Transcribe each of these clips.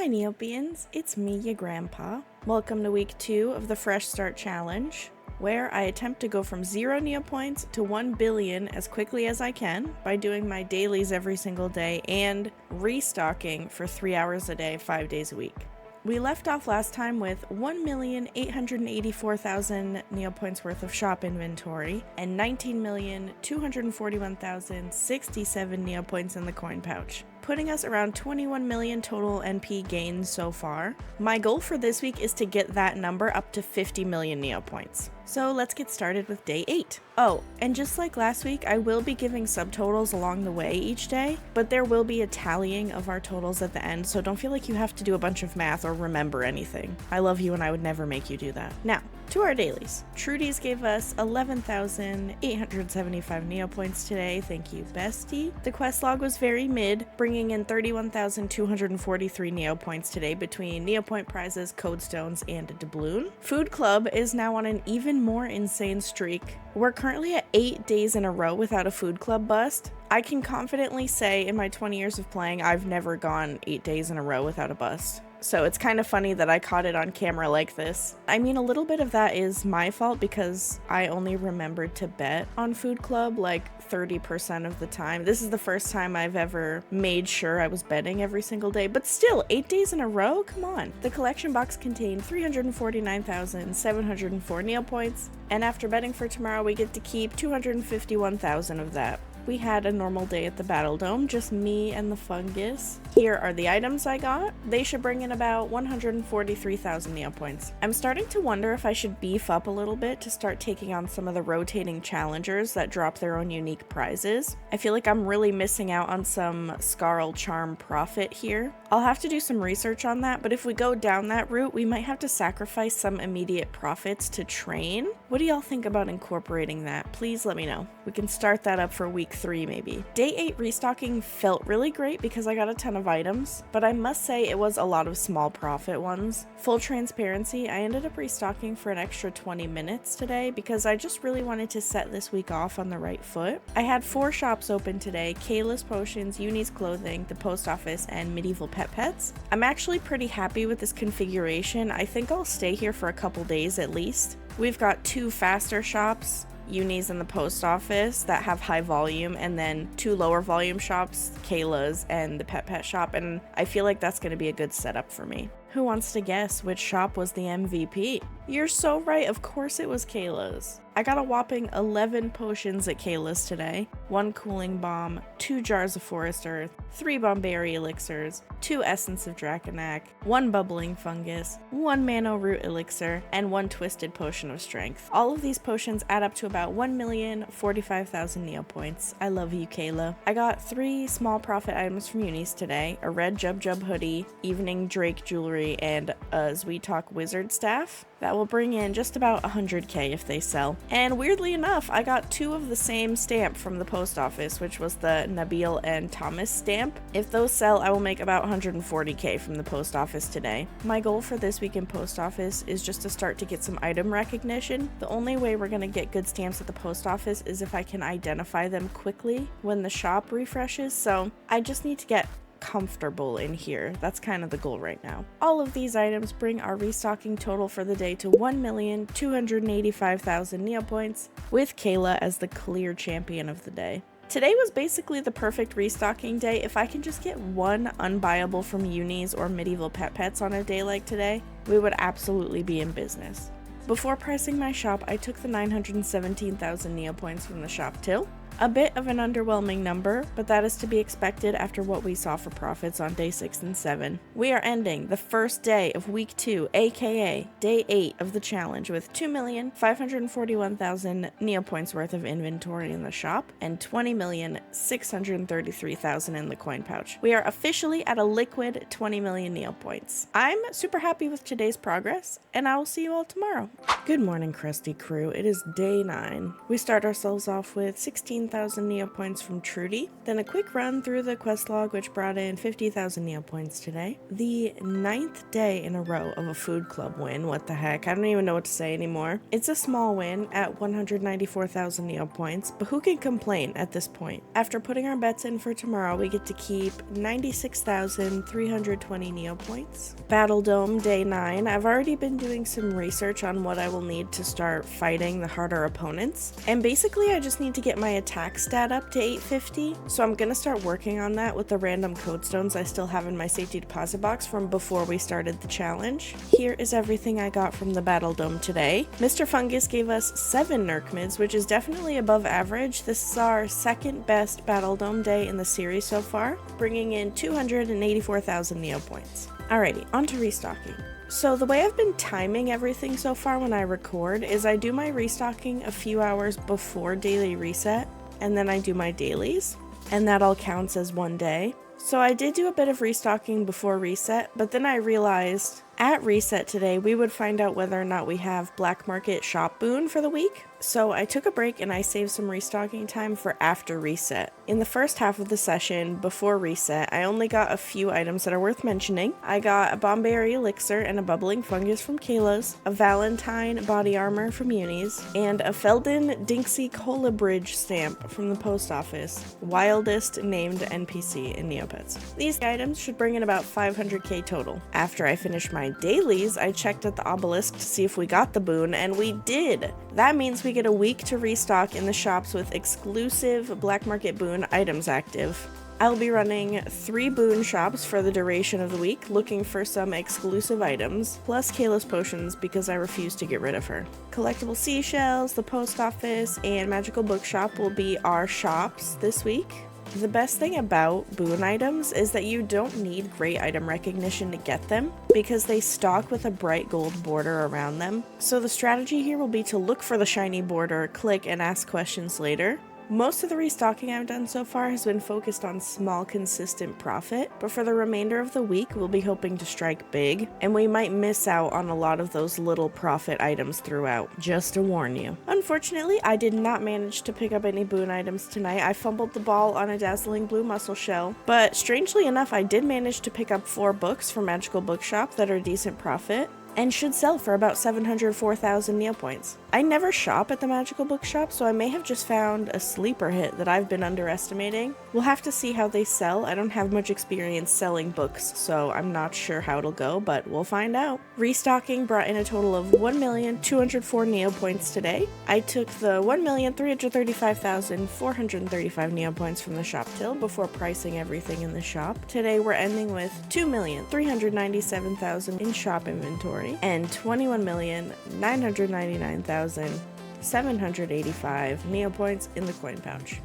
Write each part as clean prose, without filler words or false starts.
Hi Neopians, it's me, your grandpa. Welcome to week 2 of the Fresh Start Challenge, where I attempt to go from 0 Neopoints to 1 billion as quickly as I can by doing my dailies every single day and restocking for 3 hours a day, 5 days a week. We left off last time with 1,884,000 Neopoints worth of shop inventory and 19,241,067 Neopoints in the coin pouch, putting us around 21 million total NP gains so far. My goal for this week is to get that number up to 50 million Neopoints. So let's get started with day 8. Oh, and just like last week, I will be giving subtotals along the way each day, but there will be a tallying of our totals at the end, so don't feel like you have to do a bunch of math or remember anything. I love you and I would never make you do that. Now, to our dailies. Trudy's gave us 11,875 Neopoints today, thank you bestie. The quest log was very mid, bringing in 31,243 Neopoints today between Neopoint prizes, code stones, and a doubloon. Food Club is now on an even more insane streak. We're currently at 8 days in a row without a Food Club bust. I can confidently say in my 20 years of playing, I've never gone 8 days in a row without a bust. So it's kind of funny that I caught it on camera like this. I mean, a little bit of that is my fault because I only remembered to bet on Food Club like 30% of the time. This is the first time I've ever made sure I was betting every single day, but still, 8 days in a row? Come on. The collection box contained 349,704 Neopoints, and after betting for tomorrow, we get to keep 251,000 of that. We had a normal day at the Battle Dome, just me and the fungus. Here are the items I got. They should bring in about 143,000 Neopoints. I'm starting to wonder if I should beef up a little bit to start taking on some of the rotating challengers that drop their own unique prizes. I feel like I'm really missing out on some Scarl Charm profit here. I'll have to do some research on that, but if we go down that route, we might have to sacrifice some immediate profits to train. What do y'all think about incorporating that? Please let me know. We can start that up for week 3 maybe. Day 8 restocking felt really great because I got a ton of items, but I must say it was a lot of small profit ones. Full transparency, I ended up restocking for an extra 20 minutes today because I just really wanted to set this week off on the right foot. I had 4 shops open today: Kayla's Potions, Uni's Clothing, the Post Office, and Medieval Pets. I'm actually pretty happy with this configuration. I think I'll stay here for a couple days at least. We've got 2 faster shops, Uni's and the Post Office, that have high volume, and then 2 lower volume shops, Kayla's and the Pet shop, and I feel like that's going to be a good setup for me. Who wants to guess which shop was the MVP? You're so right, of course it was Kayla's. I got a whopping 11 potions at Kayla's today, 1 cooling bomb, 2 jars of forest earth, 3 bomberry elixirs, 2 essence of draconac, 1 bubbling fungus, 1 mano root elixir, and 1 twisted potion of strength. All of these potions add up to about 1,045,000 Neopoints. I love you, Kayla. I got 3 small profit items from Uni's today: a red Jub hoodie, evening Drake jewelry, and a Zweetalk wizard staff. That will bring in just about 100k if they sell. And weirdly enough, I got 2 of the same stamp from the Post Office, which was the Nabil and Thomas stamp. If those sell, I will make about 140k from the Post Office today. My goal for this week in Post Office is just to start to get some item recognition. The only way we're gonna get good stamps at the Post Office is if I can identify them quickly when the shop refreshes, so I just need to get comfortable in here. That's kind of the goal right now. All of these items bring our restocking total for the day to 1,285,000 Neopoints, with Kayla as the clear champion of the day. Today was basically the perfect restocking day. If I can just get 1 unbuyable from Uni's or Medieval Pets on a day like today, we would absolutely be in business. Before pricing my shop, I took the 917,000 Neopoints from the shop till. A bit of an underwhelming number, but that is to be expected after what we saw for profits on day 6 and 7. We are ending the first day of week 2, aka day 8 of the challenge, with 2,541,000 Neopoints worth of inventory in the shop and 20,633,000 in the coin pouch. We are officially at a liquid 20 million Neopoints. I'm super happy with today's progress, and I will see you all tomorrow. Good morning, Krusty crew. It is day 9. We start ourselves off with 16 15,000 Neopoints from Trudy. Then a quick run through the quest log, which brought in 50,000 Neopoints today. The 9th day in a row of a food club win. What the heck? I don't even know what to say anymore. It's a small win at 194,000 Neopoints, but who can complain at this point? After putting our bets in for tomorrow, we get to keep 96,320 Neopoints. Battle Dome Day 9. I've already been doing some research on what I will need to start fighting the harder opponents, and basically I just need to get my attack stat up to 850, so I'm gonna start working on that with the random code stones I still have in my safety deposit box from before we started the challenge. Here is everything I got from the Battle Dome today. Mr. Fungus gave us 7 Nerc mids, which is definitely above average. This is our second best Battle Dome day in the series so far, bringing in 284,000 Neopoints. Alrighty, on to restocking. So the way I've been timing everything so far when I record is I do my restocking a few hours before daily reset, and then I do my dailies, and that all counts as one day. So I did do a bit of restocking before reset, but then I realized at reset today we would find out whether or not we have black market shop boon for the week. So I took a break and I saved some restocking time for after reset. In the first half of the session, before reset, I only got a few items that are worth mentioning. I got a Bomberry Elixir and a Bubbling Fungus from Kayla's, a Valentine Body Armor from Uni's, and a Felden Dinksy Cola Bridge stamp from the post office, wildest named NPC in Neopets. These items should bring in about 500k total. After I finished my dailies, I checked at the obelisk to see if we got the boon, and we did! That means we get a week to restock in the shops with exclusive black market boon items active. I'll be running 3 boon shops for the duration of the week, looking for some exclusive items, plus Kayla's potions because I refuse to get rid of her. Collectible seashells, the post office, and magical bookshop will be our shops this week. The best thing about boon items is that you don't need great item recognition to get them, because they stock with a bright gold border around them. So the strategy here will be to look for the shiny border, click, and ask questions later. Most of the restocking I've done so far has been focused on small, consistent profit, but for the remainder of the week, we'll be hoping to strike big, and we might miss out on a lot of those little profit items throughout, just to warn you. Unfortunately, I did not manage to pick up any boon items tonight. I fumbled the ball on a dazzling blue mussel shell, but strangely enough, I did manage to pick up 4 books from Magical Bookshop that are decent profit, and should sell for about 704,000 Neopoints. I never shop at the Magical Bookshop, so I may have just found a sleeper hit that I've been underestimating. We'll have to see how they sell. I don't have much experience selling books, so I'm not sure how it'll go, but we'll find out. Restocking brought in a total of 1,204 Neopoints today. I took the 1,335,435 Neopoints from the shop till before pricing everything in the shop. Today we're ending with 2,397,000 in shop inventory and 21,999,785 Neopoints in the coin pouch.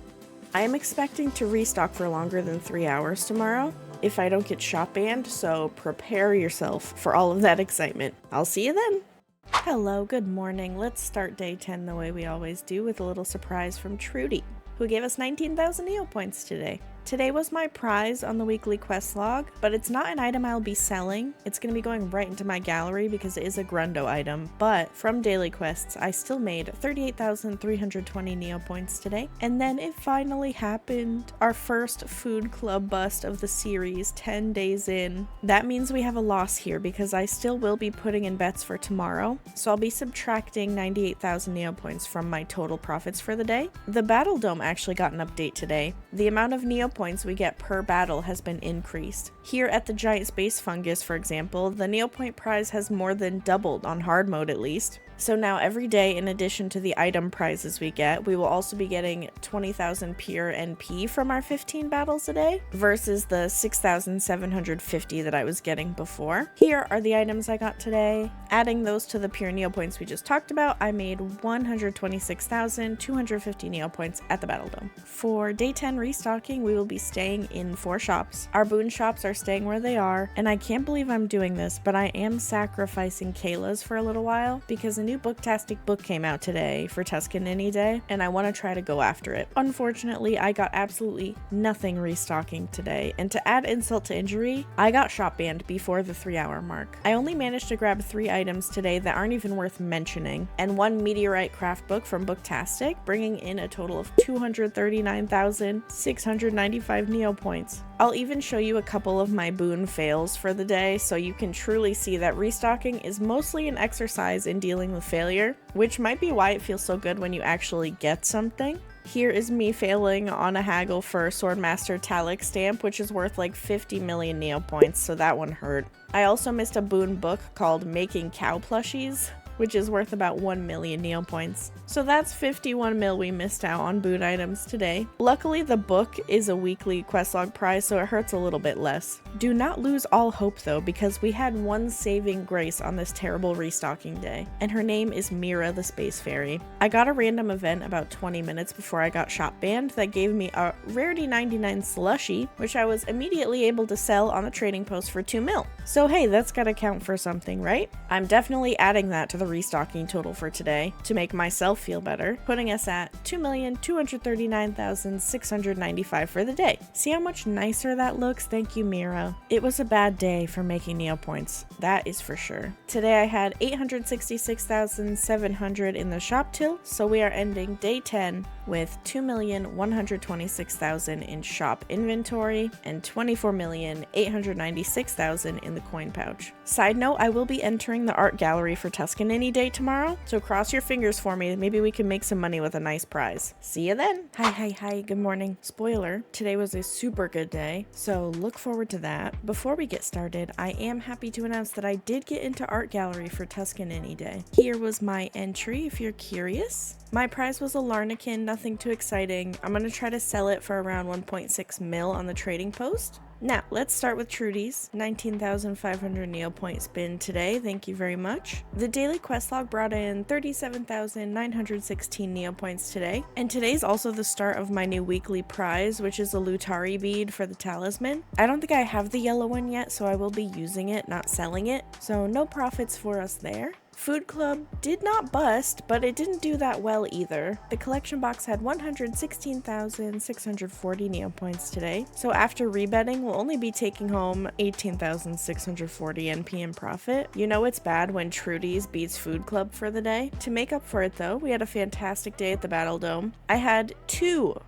I am expecting to restock for longer than 3 hours tomorrow if I don't get shop banned, so prepare yourself for all of that excitement. I'll see you then! Hello, good morning. Let's start day 10 the way we always do with a little surprise from Trudy, who gave us 19,000 Neopoints today. Today was my prize on the weekly quest log, but it's not an item I'll be selling. It's going to be going right into my gallery because it is a Grundo item, but from daily quests, I still made 38,320 Neopoints today. And then it finally happened. Our first food club bust of the series, 10 days in. That means we have a loss here because I still will be putting in bets for tomorrow. So I'll be subtracting 98,000 Neopoints from my total profits for the day. The Battle Dome actually got an update today. The amount of Neopoints we get per battle has been increased. Here at the Giant Space Fungus, for example, the Neopoint prize has more than doubled on hard mode at least. So now every day, in addition to the item prizes we get, we will also be getting 20,000 pure NP from our 15 battles a day versus the 6,750 that I was getting before. Here are the items I got today. Adding those to the pure Neopoints we just talked about, I made 126,250 Neopoints at the Battle Dome. For day 10 restocking, we will be staying in 4 shops. Our boon shops are staying where they are, and I can't believe I'm doing this, but I am sacrificing Kayla's for a little while because a new new Booktastic book came out today for Tuscanini Day, and I want to try to go after it. Unfortunately, I got absolutely nothing restocking today, and to add insult to injury, I got shop banned before the 3-hour mark. I only managed to grab 3 items today that aren't even worth mentioning, and 1 Meteorite craft book from Booktastic, bringing in a total of 239,695 Neopoints. I'll even show you a couple of my BOON fails for the day, so you can truly see that restocking is mostly an exercise in dealing with failure, which might be why it feels so good when you actually get something. Here is me failing on a haggle for Swordmaster Talic stamp, which is worth like 50 million Neopoints, so that one hurt. I also missed a BOON book called Making Cow Plushies, which is worth about 1 million Neopoints. So that's 51 mil we missed out on BOON items today. Luckily, the book is a weekly questlog prize, so it hurts a little bit less. Do not lose all hope though, because we had one saving grace on this terrible restocking day, and her name is Mira the Space Fairy. I got a random event about 20 minutes before I got shop banned that gave me a Rarity 99 slushie, which I was immediately able to sell on the trading post for 2 mil. So hey, that's gotta count for something, right? I'm definitely adding that to the restocking total for today to make myself feel better, putting us at 2,239,695 for the day. See how much nicer that looks? Thank you, Mira. It was a bad day for making Neopoints, that is for sure. Today I had 866,700 in the shop till, so we are ending day 10 with 2,126,000 in shop inventory and 24,896,000 in the coin pouch. Side note, I will be entering the art gallery for Tuscanini Day tomorrow, so cross your fingers for me. Maybe we can make some money with a nice prize. See you then. Hi, good morning. Spoiler, today was a super good day, so look forward to that. Before we get started, I am happy to announce that I did get into art gallery for Tuscanini Day. Here was my entry if you're curious. My prize was a Larnakin, nothing too exciting. I'm going to try to sell it for around 1.6 mil on the trading post. Now, let's start with Trudy's 19,500 Neopoint spin today, thank you very much. The daily quest log brought in 37,916 Neopoints today, and today's also the start of my new weekly prize, which is a Lutari bead for the talisman. I don't think I have the yellow one yet, so I will be using it, not selling it, so no profits for us there. Food Club did not bust, but it didn't do that well either. The collection box had 116,640 Neopoints today, so after rebetting, we'll only be taking home 18,640 NP in profit. You know it's bad when Trudy's beats Food Club for the day. To make up for it though, we had a fantastic day at the Battle Dome. I had 2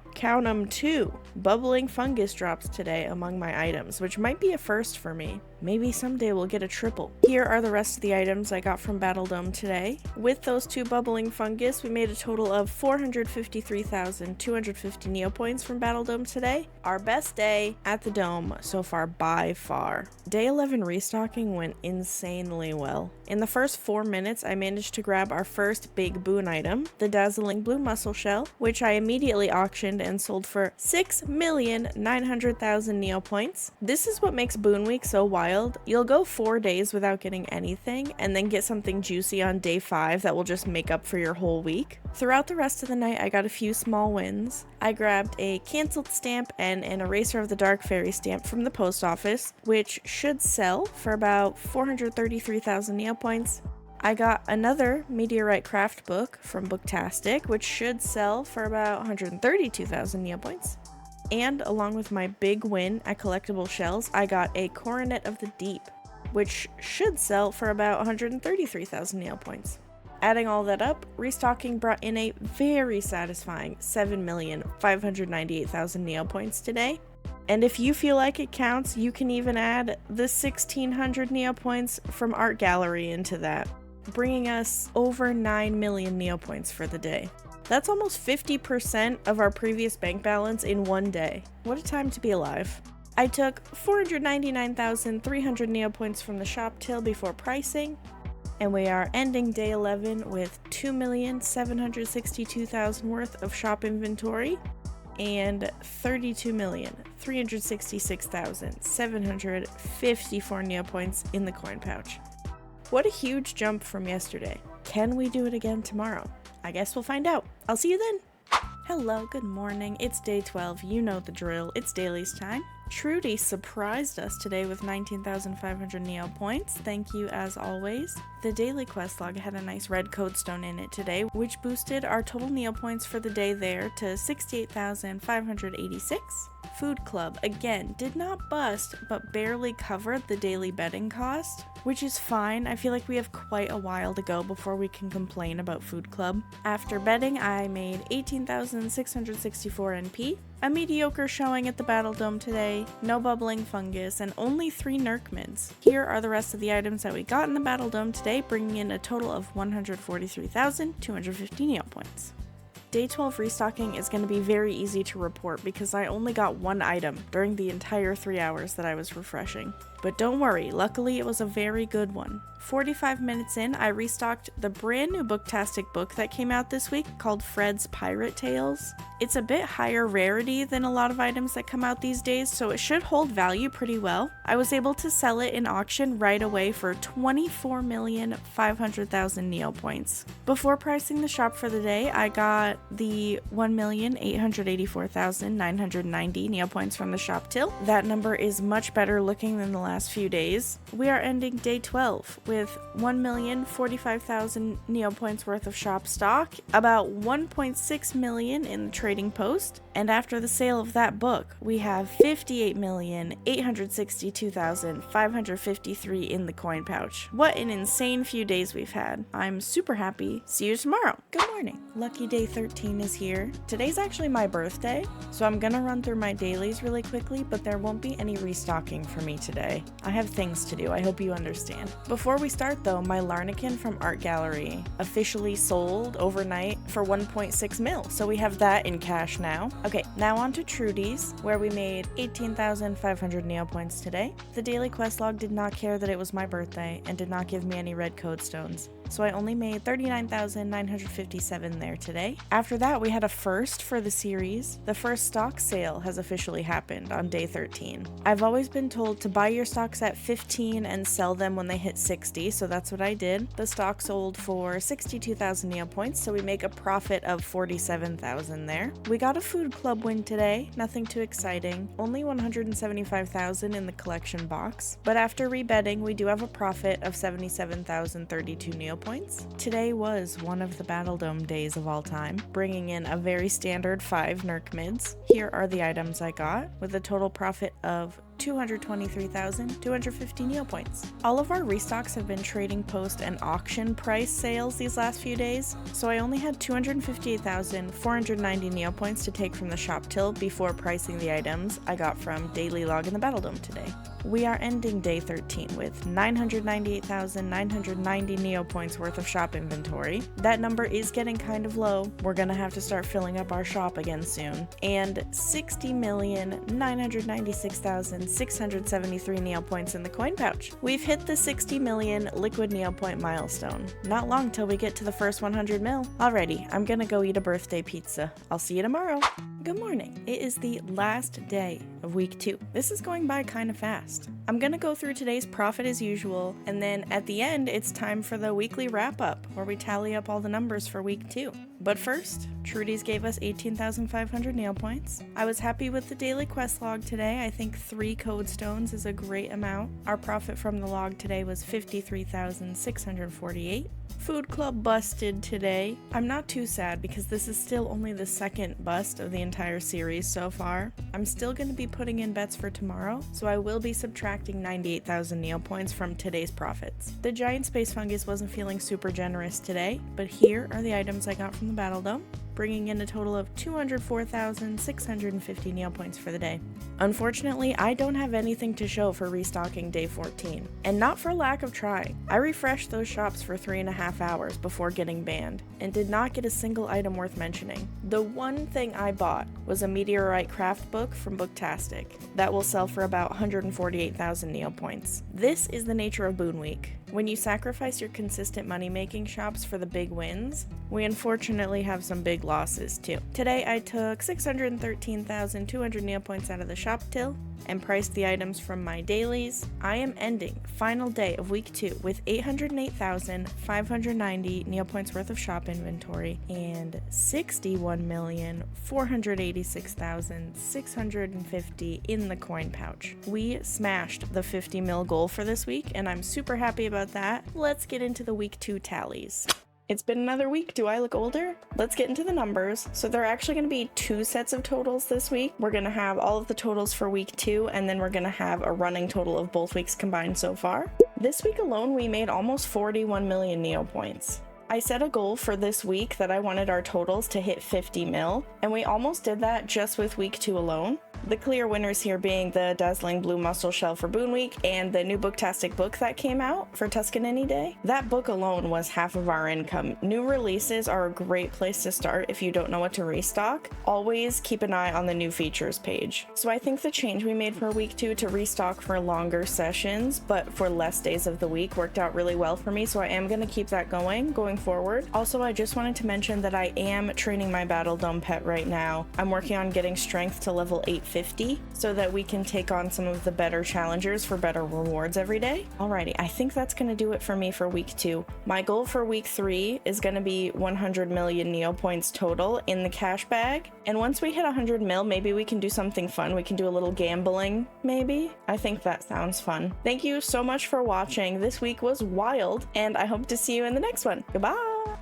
bubbling fungus drops today among my items, which might be a first for me. Maybe someday we'll get a triple. Here are the rest of the items I got from Battle Dome today. With those 2 bubbling fungus, we made a total of 453,250 Neopoints from Battle Dome today. Our best day at the Dome so far by far. Day 11 restocking went insanely well. In the first 4 minutes, I managed to grab our first big BOON item, the dazzling blue mussel shell, which I immediately auctioned and sold for 6,900,000 Neopoints. This is what makes BOON Week so wild. You'll go 4 days without getting anything and then get something juicy on day 5 that will just make up for your whole week. Throughout the rest of the night, I got a few small wins. I grabbed a canceled stamp and an Eraser of the Dark Fairy stamp from the post office, which should sell for about 433,000 Neopoints. I got another Meteorite craft book from Booktastic, which should sell for about 132,000 Neopoints. And along with my big win at Collectible Shells, I got a Coronet of the Deep, which should sell for about 133,000 Neopoints. Adding all that up, restocking brought in a very satisfying 7,598,000 Neopoints today. And if you feel like it counts, you can even add the 1,600 Neopoints from Art Gallery into that, bringing us over 9 million Neopoints for the day. That's almost 50% of our previous bank balance in one day. What a time to be alive. I took 499,300 Neopoints from the shop till before pricing, and we are ending day 11 with 2,762,000 worth of shop inventory and 32,366,754 Neopoints in the coin pouch. What a huge jump from yesterday. Can we do it again tomorrow? I guess we'll find out. I'll see you then. Hello, good morning. It's day 12. You know the drill. It's dailies time. Trudy surprised us today with 19,500 Neo points. Thank you as always. The daily quest log had a nice red codestone in it today, which boosted our total Neo points for the day there to 68,586. Food Club, again, did not bust, but barely covered the daily betting cost, which is fine. I feel like we have quite a while to go before we can complain about Food Club. After betting, I made 18,664 NP, a mediocre showing at the Battle Dome today, no bubbling fungus, and only 3 Nerkmids. Here are the rest of the items that we got in the Battle Dome today, bringing in a total of 143,250 Neo points. Day 12 restocking is going to be very easy to report because I only got 1 item during the entire 3 hours that I was refreshing. But don't worry, luckily it was a very good one. 45 minutes in, I restocked the brand new Booktastic book that came out this week called Fred's Pirate Tales. It's a bit higher rarity than a lot of items that come out these days, so it should hold value pretty well. I was able to sell it in auction right away for 24,500,000 Neo points. Before pricing the shop for the day, I got the 1,884,990 Neo points from the shop till. That number is much better looking than the last few days. We are ending day 12 with 1,045,000 Neo points worth of shop stock, about 1.6 million in the trading post, and after the sale of that book, we have 58,862,553 in the coin pouch. What an insane few days we've had. I'm super happy. See you tomorrow. Good morning. Lucky day 13 is here. Today's actually my birthday, so I'm gonna run through my dailies really quickly, but there won't be any restocking for me today. I have things to do. I hope you understand. Before we start though, my Larnacan from Art Gallery officially sold overnight for 1.6 mil, so we have that in cash now. Okay, now on to Trudy's, where we made 18,500 Neo points today. The daily quest log did not care that it was my birthday and did not give me any red codestones, so I only made 39,957 there today. After that, we had a first for the series. The first stock sale has officially happened on day 13. I've always been told to buy your stocks at 15 and sell them when they hit 60, so that's what I did. The stock sold for 62,000 Neo points, so we make a profit of 47,000 there. We got a Food Club win today, nothing too exciting, only 175,000 in the collection box, but after rebetting, we do have a profit of 77,032 Neo points. Today was one of the Battle Dome days of all time, bringing in a very standard 5 Nerkmids. Here are the items I got, with a total profit of 223,250 Neo points. All of our restocks have been trading post and auction price sales these last few days, so I only had 258,490 Neo points to take from the shop till before pricing the items I got from Daily Log in the Battle Dome today. We are ending day 13 with 998,990 Neo points worth of shop inventory. That number is getting kind of low. We're gonna have to start filling up our shop again soon. And 60,996,673 Neo points in the coin pouch. We've hit the 60 million liquid Neo point milestone. Not long till we get to the first 100 mil. Alrighty, I'm gonna go eat a birthday pizza. I'll see you tomorrow. Good morning. It is the last day of week 2. This is going by kind of fast. I'm gonna go through today's profit as usual, and then at the end, it's time for the weekly wrap-up, where we tally up all the numbers for week 2. But first, Trudy's gave us 18,500 Neo points. I was happy with the daily quest log today. I think 3 codestones is a great amount. Our profit from the log today was 53,648. Food Club busted today. I'm not too sad because this is still only the second bust of the entire series so far. I'm still going to be putting in bets for tomorrow, so I will be subtracting 98,000 Neo points from today's profits. The giant space fungus wasn't feeling super generous today, but here are the items I got from the Battle Dome, bringing in a total of 204,650 Neo points for the day. Unfortunately, I don't have anything to show for restocking day 14, and not for lack of trying. I refreshed those shops for 3.5 hours before getting banned, and did not get a single item worth mentioning. The one thing I bought was a Meteorite craft book from Booktastic that will sell for about 148,000 Neo points. This is the nature of Boon Week. When you sacrifice your consistent money-making shops for the big wins, we unfortunately have some big losses too. Today I took 613,200 Neo points out of the shop till, and priced the items from my dailies, I am ending final day of week 2 with 808,590 Neopoints worth of shop inventory and 61,486,650 in the coin pouch. We smashed the 50 mil goal for this week, and I'm super happy about that. Let's get into the week 2 tallies. It's been another week. Do I look older? Let's get into the numbers. So there are actually going to be 2 sets of totals this week. We're going to have all of the totals for week 2, and then we're going to have a running total of both weeks combined so far. This week alone, we made almost 41 million Neopoints. I set a goal for this week that I wanted our totals to hit 50 mil, and we almost did that just with week 2 alone. The clear winners here being the Dazzling Blue Muscle Shell for BOON Week and the new Booktastic book that came out for Tuscanini Day. That book alone was half of our income. New releases are a great place to start if you don't know what to restock. Always keep an eye on the new features page. So I think the change we made for week 2 to restock for longer sessions, but for less days of the week, worked out really well for me, so I am going to keep that going forward. Also, I just wanted to mention that I am training my Battle Dome pet right now. I'm working on getting strength to level 850 so that we can take on some of the better challengers for better rewards every day. Alrighty, I think that's going to do it for me for week 2. My goal for week 3 is going to be 100 million Neopoints total in the cash bag. And once we hit 100 mil, maybe we can do something fun. We can do a little gambling, maybe. I think that sounds fun. Thank you so much for watching. This week was wild, and I hope to see you in the next one. Goodbye!